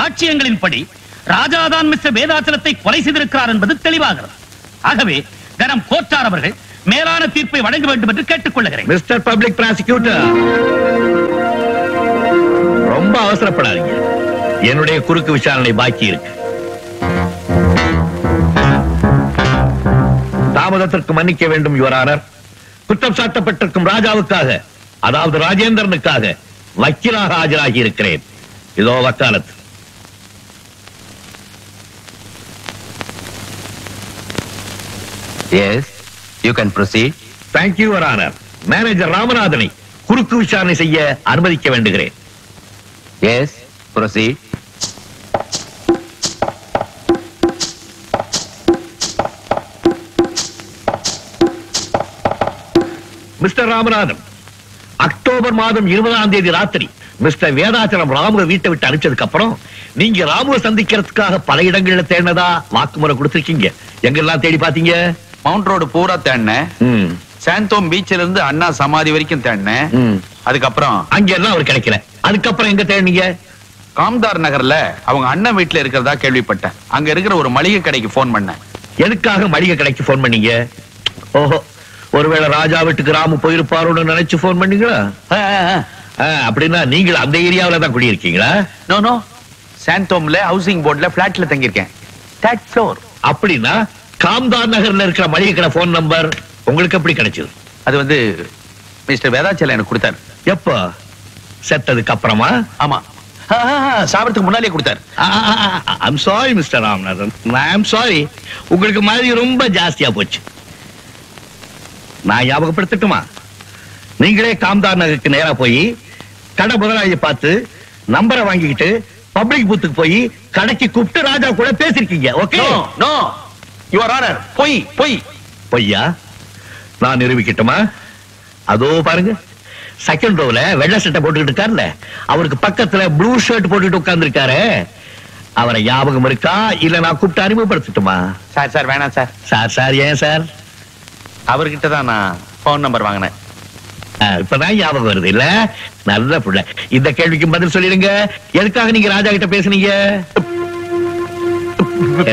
சாட்சியங்களின்படி ராஜாதான் mister வேதாச்சலத்தை கொலை செய்திருக்கிறார் என்பது தெளிவாகிறது. ஆகவே கனம் கோட்டார் அவர்கள் மேலான தீர்ப்பை வழங்க வேண்டும் என்று கேட்டுக் கொள்கிறேன். மிஸ்டர் பப்ளிக் ப்ராசிக்யூட்டர், ரொம்ப அவசரப்படாதீங்க. என்னுடைய குறுக்கு விசாரணை பாக்கி இருக்கு. தாமதத்திற்கு மன்னிக்க வேண்டும் யுவர் ஆனர். குற்றம் சாட்டப்பட்டிருக்கும் ராஜாவுக்காக, அதாவது ராஜேந்திரனுக்காக வக்கீலாக ஆஜராகி இருக்கிறேன். இதோ வக்காலத்து. Yes, you can proceed. Thank you, Your Honor. Manager ராமநாதனை குறுக்கு விசாரணை செய்ய அனுமதிக்க வேண்டுகிறேன். Yes, proceed. Mister Ramanathan, October மாதம் 20ஆம் தேதி ராத்திரி மிஸ்டர் வேதாச்சலம் ராமுவை வீட்டை விட்டு அனுப்பிச்சதுக்கு அப்புறம் நீங்க ராமுவை சந்திக்கிறதுக்காக பல இடங்கள்ல தேடினதா வாக்குமூலம் கொடுத்திருக்கீங்க. எங்கெல்லாம் தேடி பாத்தீங்க? மவுண்ட் ரோடு பூரா தேடினேன். சாந்தோம் பீச்ல இருந்து அண்ணா சமாதி வரைக்கும் தேடினேன். அதுக்கப்புறம் அங்கெல்லாம் அவர் கிடைக்கல. அதுக்கப்புறம் எங்க தேடினீங்க? காம்தார் நகர்ல அவங்க அண்ணன் வீட்டுல இருக்கிறதா கேள்விப்பட்டேன். அங்க இருக்கிற ஒரு மளிகை கடைக்கு போன் பண்ணேன். எதுக்காக மளிகை கடைக்கு போன் பண்ணீங்க? ஓஹோ, ஒருவேளை ராஜா வீட்டுக்கு ராமு போயிருப்பாரோன்னு நினைச்சு போன் பண்ணீங்களா? அப்படின்னா நீங்க அந்த ஏரியாவில தான் குடியிருக்கீங்களா? நோ நோ, சாந்தோம்ல ஹவுசிங் போர்ட்ல பிளாட்ல தங்கியிருக்கேன். Third floor. அப்படின்னா காம்தார் நகர்ல இருக்கிற மளிகை கடை போன் நம்பர் உங்களுக்கு எப்படி கிடைச்சது? அது வந்து மிஸ்டர் வேதாச்சலம் எனக்கு கொடுத்தாரு. எப்போ? செத்ததுக்கு அப்புறமா? ஆமா, சாப்பிடறதுக்கு முன்னாலே கொடுத்தாரு. I'm sorry mister Ramanathan, I'm sorry. உங்களுக்கு மாதிரி ரொம்ப ஜாஸ்தியா போச்சு. நான் ஞாபகப்படுத்தட்டுமா? நீங்களே காம்தார் நகருக்கு நேரா போய் கடை முதலாளியை பார்த்து நம்பரை வாங்கிக்கிட்டு பப்ளிக் பூத்துக்கு போய் கடைக்கு கூப்பிட்டு ராஜா கூட பேசிருக்கீங்க. ஓகே? நோ யுவர் ஆனர், பொய் பொய். பொய்யா? நான் நிரூபிக்கட்டுமா? அதோ பாருங்க, செகண்ட் ரோல வெள்ளை சட்டை போட்டுக்கிட்டு இருக்காருல்ல, அவருக்கு பக்கத்துல ப்ளூ ஷர்ட் போட்டுட்டு உட்கார்ந்து இருக்காரு. அவரை ஞாபகம் இருக்கா? இல்ல நான் கூப்பிட்டு அறிமுகப்படுத்தட்டுமா? சார் சார் வேணாம் சார். சார் சார் ஏன் சார்? அவர்கிட்ட தான் நான் போன் நம்பர் வாங்கினேன். இப்பதான் ஞாபகம் வருது இல்ல? நல்ல புள்ள. இந்த கேள்விக்கு பதில் சொல்லிடுங்க. எதுக்காக நீங்க ராஜா கிட்ட பேசுனீங்க?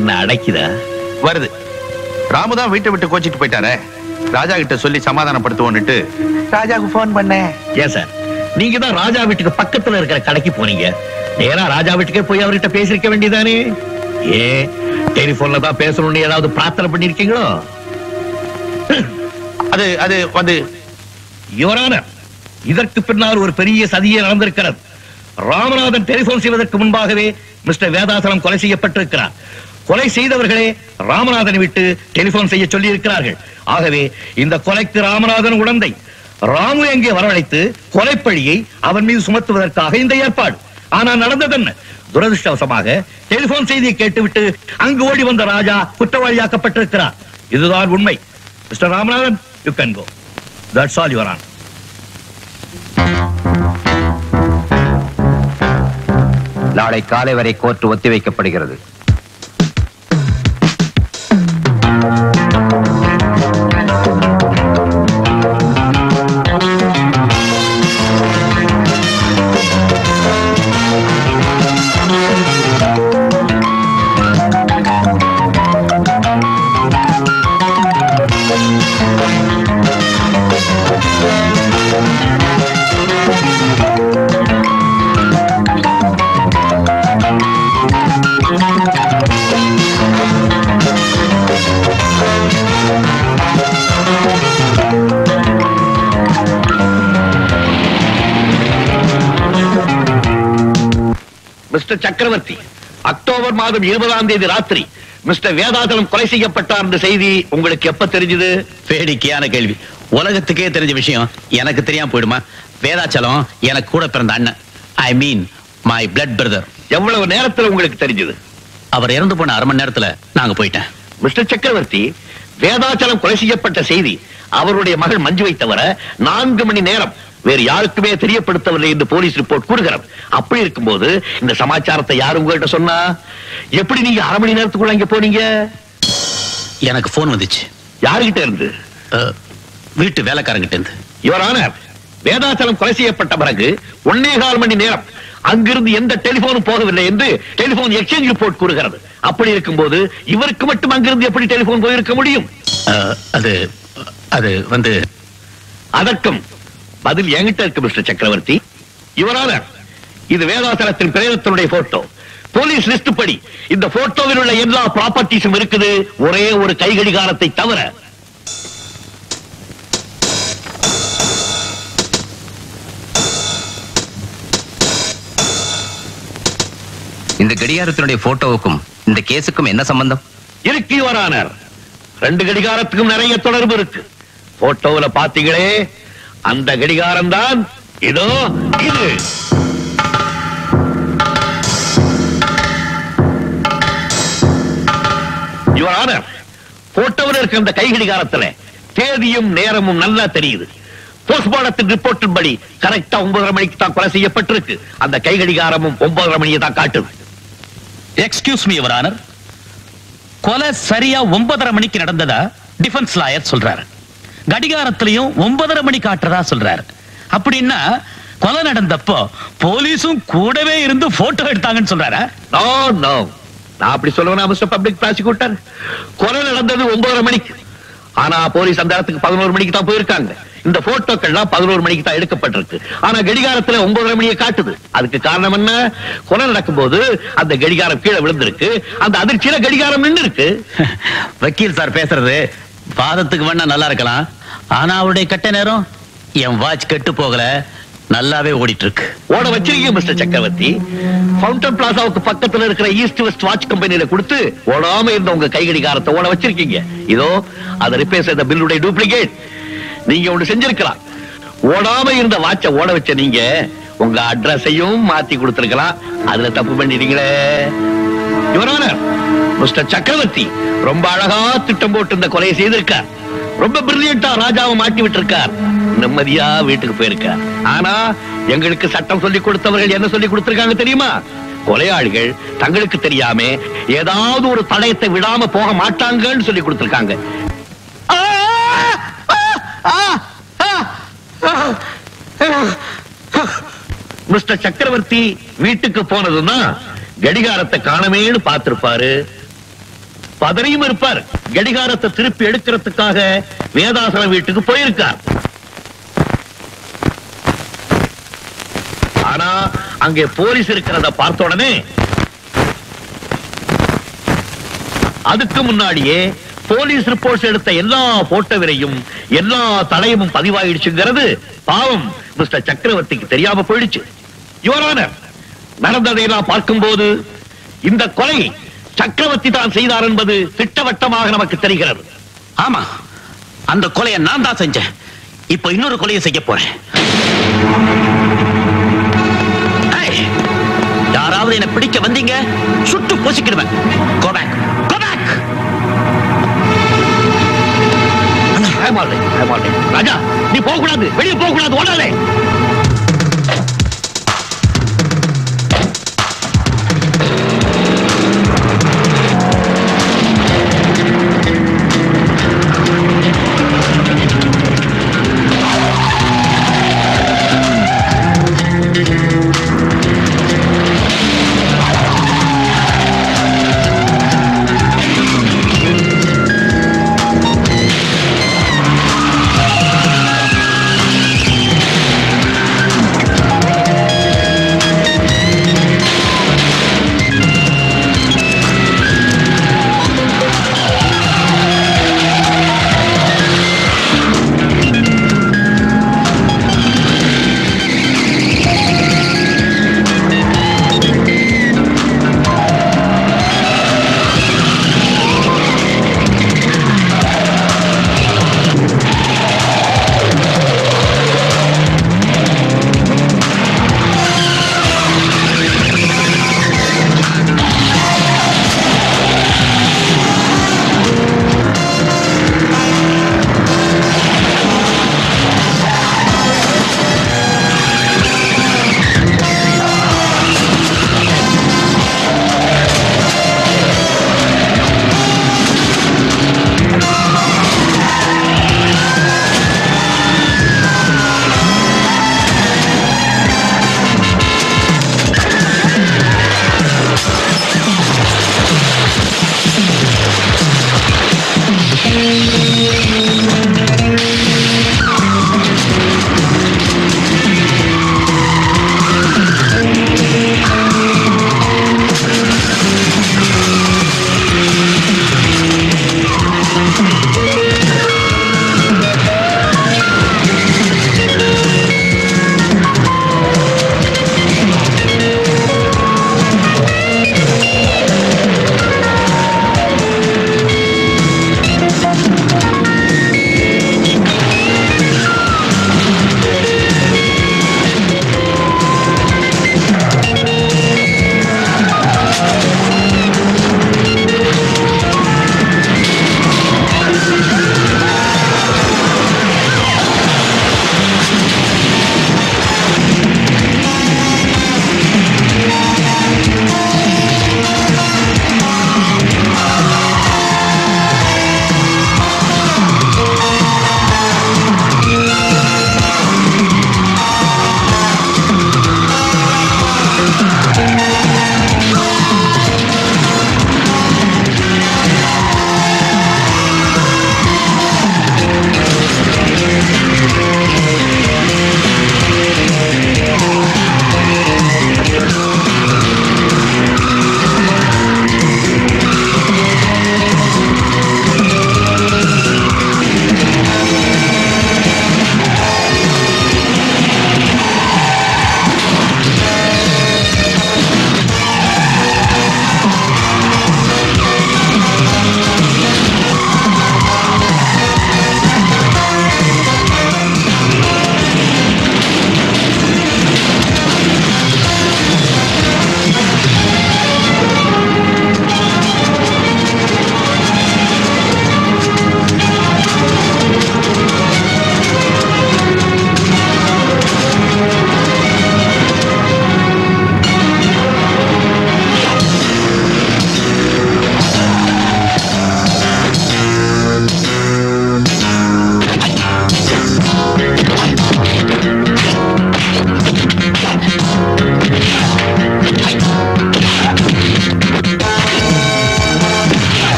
என்ன அடைக்குதா? வருது. ராமுதான் வீட்டை விட்டு கோச்சிட்டு போயிட்டாரே, ராஜா கிட்ட சொல்லி சமாதானப்படுத்துவோன்னுட்டு ராஜாவுக்கு போன் பண்ணேன். ஏன் சார், நீங்க தான் ராஜா வீட்டுக்கு பக்கத்துல இருக்கிற கடைக்கு போனீங்க. நேரா ராஜா வீட்டுக்கே போய் அவர்கிட்ட பேசிருக்க வேண்டியதானே? ஏன் டெலிபோன்ல தான் பேசணும்னு ஏதாவது பிரார்த்தனை பண்ணிருக்கீங்களோ? அது அது வந்து யுவர் ஆனர், இதற்கு பின்னால் ஒரு பெரிய சதியே நடந்திருக்கிறது. ராமநாதன் டெலிபோன் செய்வதற்கு முன்பாகவே மிஸ்டர் வேதாசலம் கொலை செய்யப்பட்டிருக்கிறார். கொலை செய்தவர்களே ராமநாதனை விட்டு டெலிபோன் செய்ய சொல்லி இருக்கிறார்கள். ஆகவே இந்த கொலைக்கு ராமநாதன் உடந்தை. ராமு எங்கே வரவழைத்து கொலைப்பழியை அவன் மீது சுமத்துவதற்காக இந்த ஏற்பாடு. ஆனால் நடந்தது என்ன? துரதிருஷ்டவசமாக டெலிபோன் செய்தியை கேட்டுவிட்டு அங்கு ஓடி வந்த ராஜா குற்றவாளியாக்கப்பட்டிருக்கிறார். இதுதான் உண்மை. Mister Ramanathan, you can go. That's all your honour. நாளை காலை வரை கோர்ட் ஒத்திவைக்கப்படுகிறது. மிஸ்டர் சக்கரவர்த்தி, அக்டோபர் மாதம் 20ஆம் தேதி ராத்திரி மிஸ்டர் வேதாச்சலம் கொலை செய்யப்பட்டார் என்ற செய்தி உங்களுக்கு எப்ப தெரிஞ்சது? வேடிக்கையான கேள்வி. உலகத்துக்கே தெரிஞ்ச விஷயம் எனக்கு தெரியாம போயிடுமா? வேதாச்சலம் எனக்கு கூட பிறந்த அண்ணன். ஐ மீன் மை பிளட் பிரதர். எவ்வளவு நேரத்தில் உங்களுக்கு தெரிஞ்சது? அவர் இறந்து போன அரை மணி நேரத்துல நாங்க போயிட்டேன். மிஸ்டர் சக்கரவர்த்தி, வேதாச்சலம் கொலை செய்யப்பட்ட செய்தி அவருடைய மகள் மஞ்சுவை தவிர 4 மணி நேரம் வேறு யாருக்குமே தெரியப்படுத்தவில்லை என்று போலீஸ் ரிப்போர்ட் கூறுகிறது. அப்படி இருக்கும்போது இந்த சமாச்சாரத்தை யாரு உங்கள்கிட்ட சொன்னா? எப்படி நீங்க அரை மணி நேரத்துக்குள்ள இங்க போனீங்க? எனக்கு போன் வந்துச்சு. யாருகிட்ட இருந்து? வீட்டு வேலைக்காரங்கிட்ட இருந்து. யுவர் ஆனர், வேதாச்சலம் கொலை செய்யப்பட்ட பிறகு 1.25 மணி நேரம் அங்கிருந்து எந்த டெலிபோனும் போகவில்லை என்று டெலிபோன் எக்ஸ்சேஞ்ச் ரிப்போர்ட் கூறுகிறது. அப்படி இருக்கும்போது இவருக்கு மட்டும் அங்கிருந்து எப்படி டெலிபோன் போயிருக்க முடியும்? அது அது வந்து அதற்கும் பதில் என்கிட்ட இருக்கு மிஸ்டர் சக்கரவர்த்தி. யுவரான, இது வேதாசலத்தின் பிரேதத்தினுடைய போட்டோ. போலீஸ் லிஸ்ட் படி இந்த போட்டோவில் உள்ள எல்லா ப்ராப்பர்ட்டிஸும் இருக்குது, ஒரே ஒரு கைகடிகாரத்தை தவிர. இந்த கடிகாரத்தினுடைய போட்டோவுக்கும் இந்த கேஸுக்கும் என்ன சம்பந்தம் இருக்கு யுவரானர்? 2 கடிகாரத்துக்கும் நிறைய தொடர்பு இருக்கு. போட்டோவில் பாத்தீங்களே, அந்த கடிகாரம் தான் இதோ இது. யுவரானர், போட்டோவில் இருக்க அந்த கை கடிகாரத்துல தேதியும் நேரமும் நல்லா தெரியுது. போஸ்ட்மார்டத்தின் ரிப்போர்ட்டின் படி கரெக்டா 9:30 மணிக்கு தான் கொலை செய்யப்பட்டிருக்கு. அந்த கை கடிகாரமும் 9:30 மணியை தான் காட்டுது. எக்ஸ்கியூஸ் மீ யுவர் ஆனர், கொலை சரியா 9:30 மணிக்கு நடந்ததா டிஃபென்ஸ் லாயர் சொல்றாரு. கடிகாரத்திலையும் 9:30 மணி காட்டுறதா சொல்றாரு. அப்படின்னா கொலை நடந்தப்போ போலீஸும் கூடவே இருந்து போட்டோ எடுத்தாங்கன்னு சொல்றாரா? நோ நோ, நான் அப்படி சொல்லுவேன் மிஸ்டர் பப்ளிக் ப்ராசிக்யூட்டர். கொலை நடந்தது 9:30 மணிக்கு. ஆனா போலீஸ் அந்த இடத்துக்கு 11 மணிக்கு தான் போயிருக்காங்க. இந்த போட்டோக்கள்லாம் 11 மணிக்கு தான் எடுக்கப்பட்டிருக்கு. ஆனா கடிகாரத்துல 9:30 மணியை காட்டுது. அதுக்கு காரணம் என்ன? கொலை நடக்கும்போது அந்த கடிகாரம் கீழே விழுந்திருக்கு. அந்த அதிர்ச்சியில கடிகாரம் நின்று இருக்கு. வக்கீல் சார் பேசுறது வாதத்துக்கு வேணா நல்லா இருக்கலாம். ஆனா அவருடைய கட்ட நேரம் என் வாட்ச் கெட்டு போகல, நல்லாவே ஓடிட்டு இருக்கு. ஓட வச்சிருக்கீங்க மிஸ்டர் சக்கரவர்த்தி. ஃபவுண்டன் பிளாசாவுக்கு பக்கத்துல இருக்கிற ஈஸ்ட் வெஸ்ட் வாட்ச் கம்பெனியில கொடுத்து ஓடாம இருந்த உங்க கை கடிகாரத்தை ஓட வச்சிருக்கீங்க. இதோ அதை ரிப்பேர் செய்த பில்லுடைய டூப்ளிகேட். நீங்க ஒண்ணு செஞ்சிருக்கலாம். ஓடாம இருந்த வாட்சை ஓட வச்ச நீங்க உங்க அட்ரஸையும் மாத்தி கொடுத்திருக்கலாம். அதுல தப்பு பண்ணிட்டீங்களே. யுவர் ஆனர், மிஸ்டர் சக்கரவர்த்தி ரொம்ப அழகா திட்டம் போட்டு இந்த கொலையை செய்திருக்கார். ரொம்ப பிரில்லியண்டா ராஜாவை மாட்டி விட்டு இருக்கார். நிம்மதியா வீட்டுக்கு போயிருக்கார். ஆனா எங்களுக்கு சட்டம் சொல்லி கொடுத்தவர்கள் என்ன சொல்லி கொடுத்திருக்காங்க தெரியுமா? கொலையாளிகள் தங்களுக்கு தெரியாம ஏதாவது ஒரு தடயத்தை விடாம போக மாட்டாங்கன்னு சொல்லி கொடுத்திருக்காங்க. மிஸ்டர் சக்கரவர்த்தி வீட்டுக்கு போனதுன்னா கடிகாரத்தை காணமேன்னு பார்த்திருப்பாரு. பதறியும் இருப்பார். கடிகாரத்தை திருப்பி எடுக்கிறதுக்காக வேதாசலம் வீட்டுக்கு போயிருக்கார். ஆனா அங்கே போலீஸ் இருக்கிறத பார்த்த உடனே அதுக்கு முன்னாடியே போலீஸ் ரிப்போர்ட்ஸ் எடுத்த எல்லா போட்டோவிலையும் எல்லா தடயமும் பதிவாயிடுச்சுங்கிறது பாவம் மிஸ்டர் சக்கரவர்த்திக்கு தெரியாம போயிடுச்சு. யுவர் ஆனர், நடந்ததையெல்லாம் பார்க்கும்போது இந்த கொலை சக்கரவர்த்தி தான் செய்தார் என்பது திட்டவட்டமாக நமக்கு தெரிகிறது. ஆமா, அந்த கொலையை நான் தான் செஞ்சேன். இப்ப இன்னொரு கொலையை செய்ய போறேன். யாராவது என்ன பிடிக்க வந்தீங்க, சுட்டு பொசிக்கிடுவேன். Go back. Go back. ராஜா, நீ போக கூடாது, வெளியே போக கூடாது, ஓடாதே.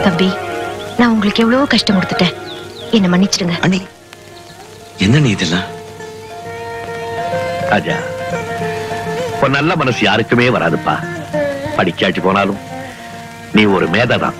தம்பி, நான் உங்களுக்கு எவ்வளவு கஷ்டம் கொடுத்துட்டேன். என்ன மன்னிச்சிடுங்க. அண்ணி, என்ன நீ இதெல்லாம்? ராஜா, ஒரு நல்ல மனசு யாருக்குமே வராதுப்பா. படிக்காச்சு போனாலும் நீ ஒரு மேதைதான்.